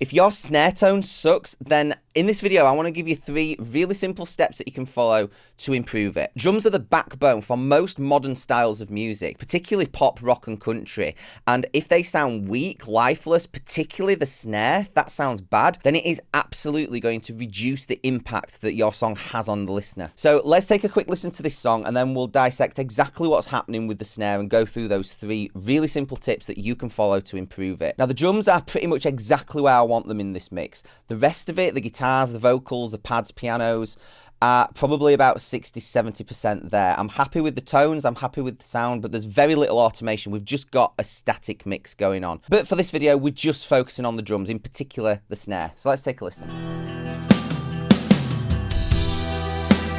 If your snare tone sucks, then in this video, I want to give you 3 really simple steps that you can follow to improve it. Drums are the backbone for most modern styles of music, particularly pop, rock, and country. And if they sound weak, lifeless, particularly the snare, if that sounds bad, then it is absolutely going to reduce the impact that your song has on the listener. So let's take a quick listen to this song, and then we'll dissect exactly what's happening with the snare and go through those 3 really simple tips that you can follow to improve it. Now, the drums are pretty much exactly where I want them in this mix. The rest of it, the guitars, the vocals, the pads, pianos, are probably about 60-70% there. I'm happy with the tones, I'm happy with the sound, but there's very little automation. We've just got a static mix going on. But for this video, we're just focusing on the drums, in particular the snare. So let's take a listen.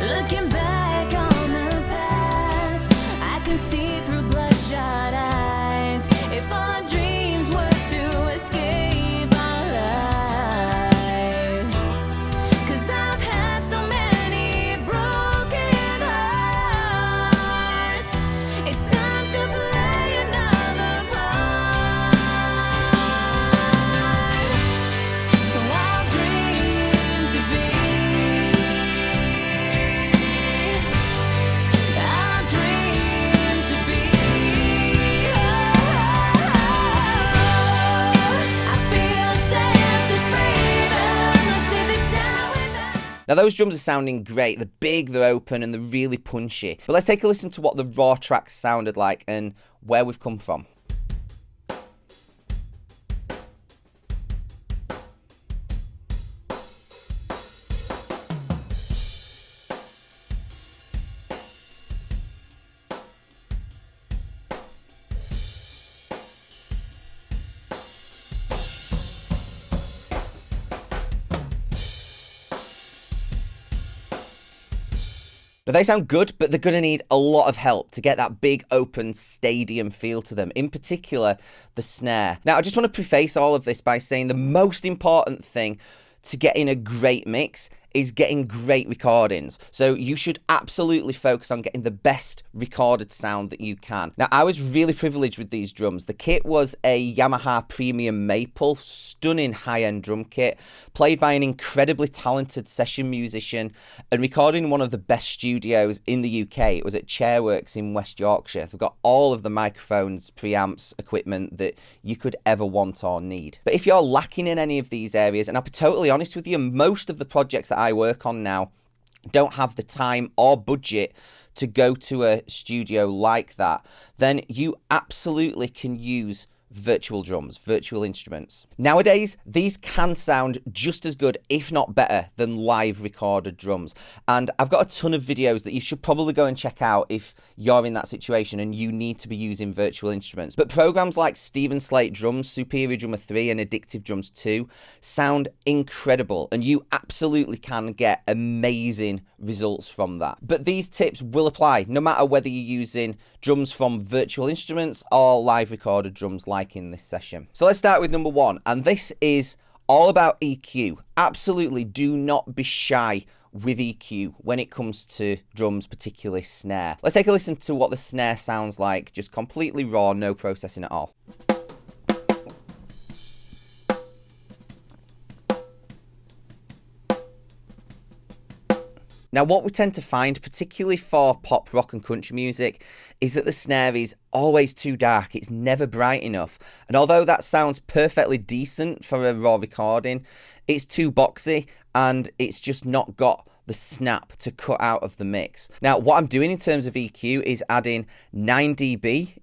Looking back on the past, I can see through bloodshot eyes. If our dreams were to escape our lives, 'cause I've had so many broken hearts. It's time to play another part. So I'll dream to be. Now, those drums are sounding great. They're big, they're open, and they're really punchy. But let's take a listen to what the raw tracks sounded like and where we've come from. Now, they sound good, but they're going to need a lot of help to get that big, open, stadium feel to them, in particular, the snare. Now, I just want to preface all of this by saying the most important thing to getting a great mix is getting great recordings. So you should absolutely focus on getting the best recorded sound that you can. Now, I was really privileged with these drums. The kit was a Yamaha Premium Maple, stunning high-end drum kit, played by an incredibly talented session musician and recorded in one of the best studios in the UK. It was at Chairworks in West Yorkshire. They've got all of the microphones, preamps, equipment that you could ever want or need. But if you're lacking in any of these areas, and I'll be totally honest with you, most of the projects that I work on now don't have the time or budget to go to a studio like that, then you absolutely can use virtual drums, virtual instruments. Nowadays, these can sound just as good, if not better, than live recorded drums. And I've got a ton of videos that you should probably go and check out if you're in that situation and you need to be using virtual instruments. But programs like Steven Slate Drums, Superior Drummer 3 and Addictive Drums 2 sound incredible, and you absolutely can get amazing results from that. But these tips will apply no matter whether you're using drums from virtual instruments or live recorded drums like in this session. So let's start with number 1, and this is all about EQ. Absolutely do not be shy with EQ when it comes to drums, particularly snare. Let's take a listen to what the snare sounds like, just completely raw, no processing at all. Now, what we tend to find, particularly for pop, rock and country music, is that the snare is always too dark. It's never bright enough. And although that sounds perfectly decent for a raw recording, it's too boxy and it's just not got the snap to cut out of the mix. Now, what I'm doing in terms of EQ is adding 9 dB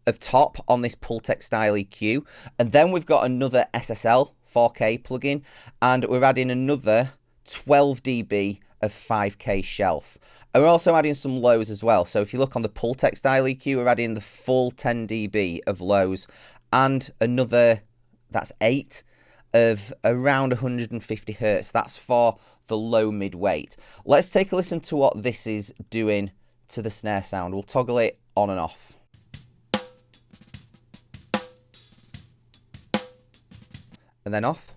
of top on this Pultec style EQ. And then we've got another SSL 4K plugin, and we're adding another 12 dB of 5K shelf. And we're also adding some lows as well. So if you look on the Pultec style EQ, we're adding the full 10 dB of lows and another, that's 8 of around 150 hertz. That's for the low mid weight. Let's take a listen to what this is doing to the snare sound. We'll toggle it on and off. And then off.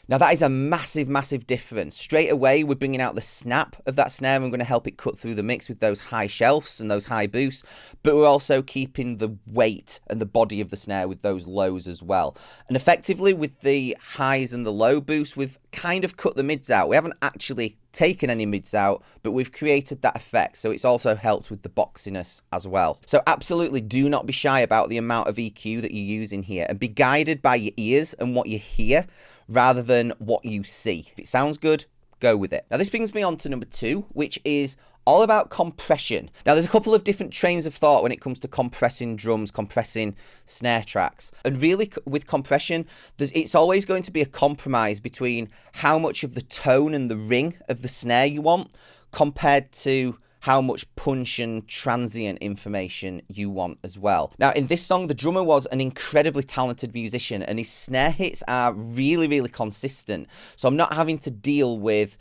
Now that is a massive, massive difference. Straight away, we're bringing out the snap of that snare and we're going to help it cut through the mix with those high shelves and those high boosts, but we're also keeping the weight and the body of the snare with those lows as well. And effectively with the highs and the low boosts, we've kind of cut the mids out. We haven't actually taken any mids out, but we've created that effect, so it's also helped with the boxiness as well. So absolutely do not be shy about the amount of EQ that you use in here, and be guided by your ears and what you hear rather than what you see. If it sounds good, go with it. Now this brings me on to number 2, which is all about compression. Now there's a couple of different trains of thought when it comes to compressing drums, compressing snare tracks. And really with compression, it's always going to be a compromise between how much of the tone and the ring of the snare you want compared to how much punch and transient information you want as well. Now in this song, the drummer was an incredibly talented musician and his snare hits are really, really consistent. So I'm not having to deal with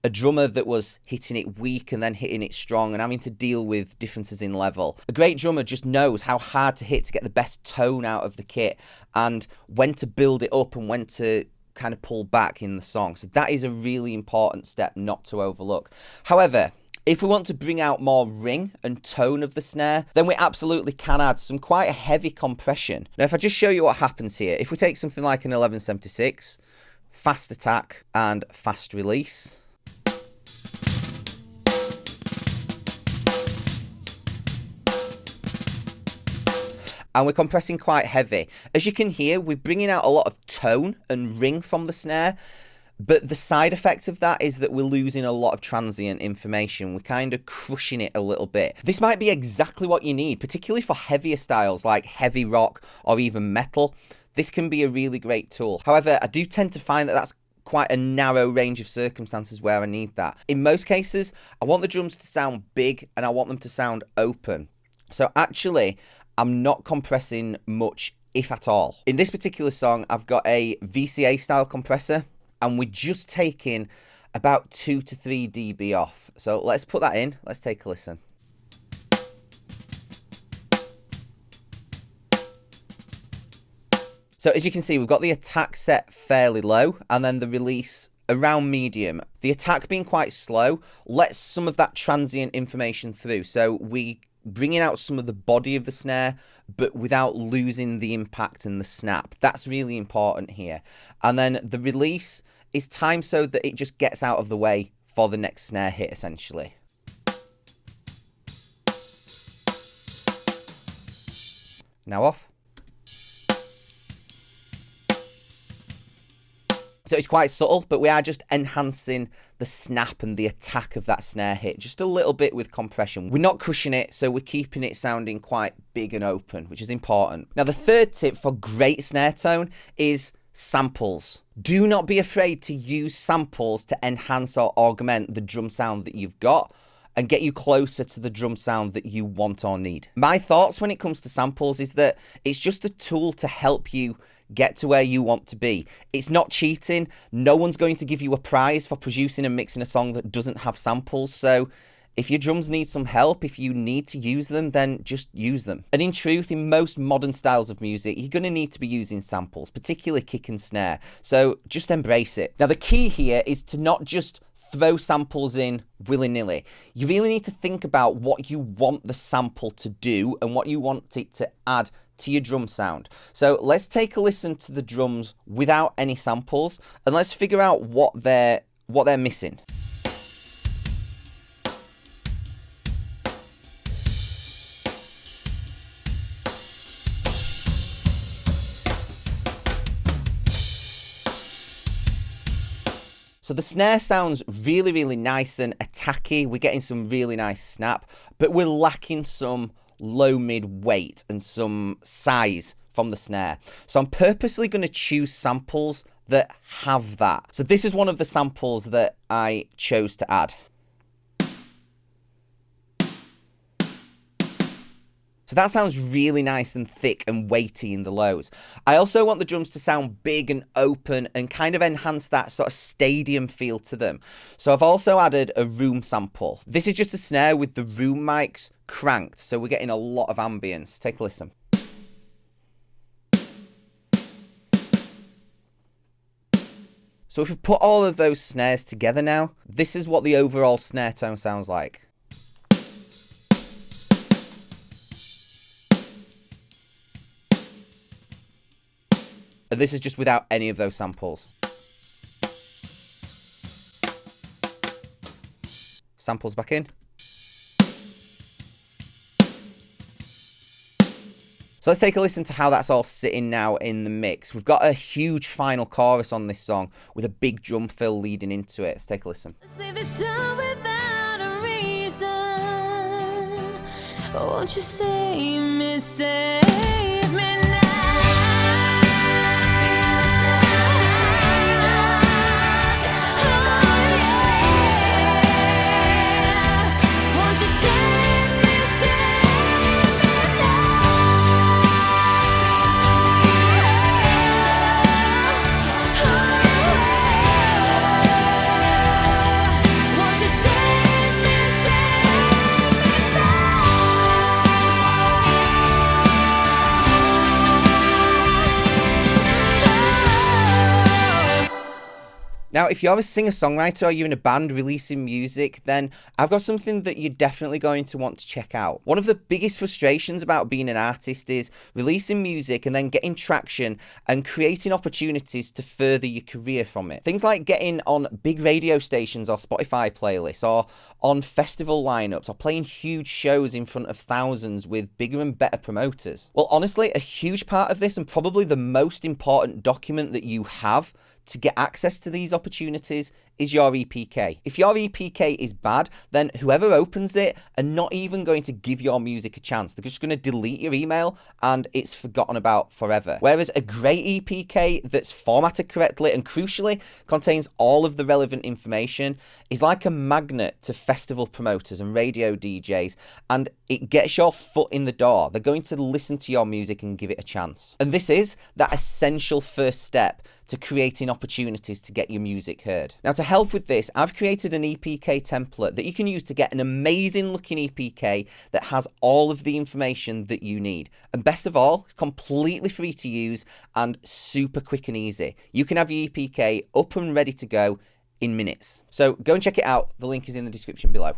a drummer that was hitting it weak and then hitting it strong and having to deal with differences in level. A great drummer just knows how hard to hit to get the best tone out of the kit and when to build it up and when to kind of pull back in the song. So that is a really important step not to overlook. However, if we want to bring out more ring and tone of the snare, then we absolutely can add some quite a heavy compression. Now, if I just show you what happens here, if we take something like an 1176, fast attack and fast release, and we're compressing quite heavy. As you can hear, we're bringing out a lot of tone and ring from the snare, but the side effect of that is that we're losing a lot of transient information. We're kind of crushing it a little bit. This might be exactly what you need, particularly for heavier styles like heavy rock or even metal. This can be a really great tool. However, I do tend to find that that's quite a narrow range of circumstances where I need that. In most cases, I want the drums to sound big and I want them to sound open. So actually, I'm not compressing much, if at all. In this particular song, I've got a VCA style compressor and we're just taking about 2 to 3 dB off. So let's put that in. Let's take a listen. So as you can see, we've got the attack set fairly low and then the release around medium. The attack being quite slow lets some of that transient information through. So we bringing out some of the body of the snare, but without losing the impact and the snap. That's really important here. And then the release is timed so that it just gets out of the way for the next snare hit, essentially. Now off. So it's quite subtle, but we are just enhancing the snap and the attack of that snare hit just a little bit with compression. We're not crushing it, so we're keeping it sounding quite big and open, which is important. Now, the third tip for great snare tone is samples. Do not be afraid to use samples to enhance or augment the drum sound that you've got and get you closer to the drum sound that you want or need. My thoughts when it comes to samples is that it's just a tool to help you get to where you want to be. It's not cheating. No one's going to give you a prize for producing and mixing a song that doesn't have samples. So if your drums need some help, if you need to use them, then just use them. And in truth, in most modern styles of music, you're going to need to be using samples, particularly kick and snare. So just embrace it. Now, the key here is to not just throw samples in willy-nilly. You really need to think about what you want the sample to do and what you want it to add to your drum sound. So let's take a listen to the drums without any samples and let's figure out what they're missing. So the snare sounds really, really nice and attacky. We're getting some really nice snap, but we're lacking some low mid weight and some size from the snare. So I'm purposely going to choose samples that have that. So this is one of the samples that I chose to add. So that sounds really nice and thick and weighty in the lows. I also want the drums to sound big and open and kind of enhance that sort of stadium feel to them. So I've also added a room sample. This is just a snare with the room mics cranked, so we're getting a lot of ambience. Take a listen. So if we put all of those snares together now, this is what the overall snare tone sounds like. And this is just without any of those samples. Samples back in. So let's take a listen to how that's all sitting now in the mix. We've got a huge final chorus on this song with a big drum fill leading into it. Let's take a listen. Let's leave this done without a reason. Won't you save me, save me now? Won't you save me, Now, if you're a singer-songwriter or you're in a band releasing music, then I've got something that you're definitely going to want to check out. One of the biggest frustrations about being an artist is releasing music and then getting traction and creating opportunities to further your career from it. Things like getting on big radio stations or Spotify playlists, or on festival lineups, or playing huge shows in front of thousands with bigger and better promoters. Well, honestly, a huge part of this, and probably the most important document that you have to get access to these opportunities, is your EPK. If your EPK is bad, then whoever opens it are not even going to give your music a chance. They're just going to delete your email and it's forgotten about forever. Whereas a great EPK that's formatted correctly and crucially contains all of the relevant information is like a magnet to festival promoters and radio DJs, and it gets your foot in the door. They're going to listen to your music and give it a chance. And this is that essential first step to creating opportunities to get your music heard. Now, to help with this, I've created an EPK template that you can use to get an amazing looking EPK that has all of the information that you need. And best of all, it's completely free to use and super quick and easy. You can have your EPK up and ready to go in minutes. So go and check it out. The link is in the description below.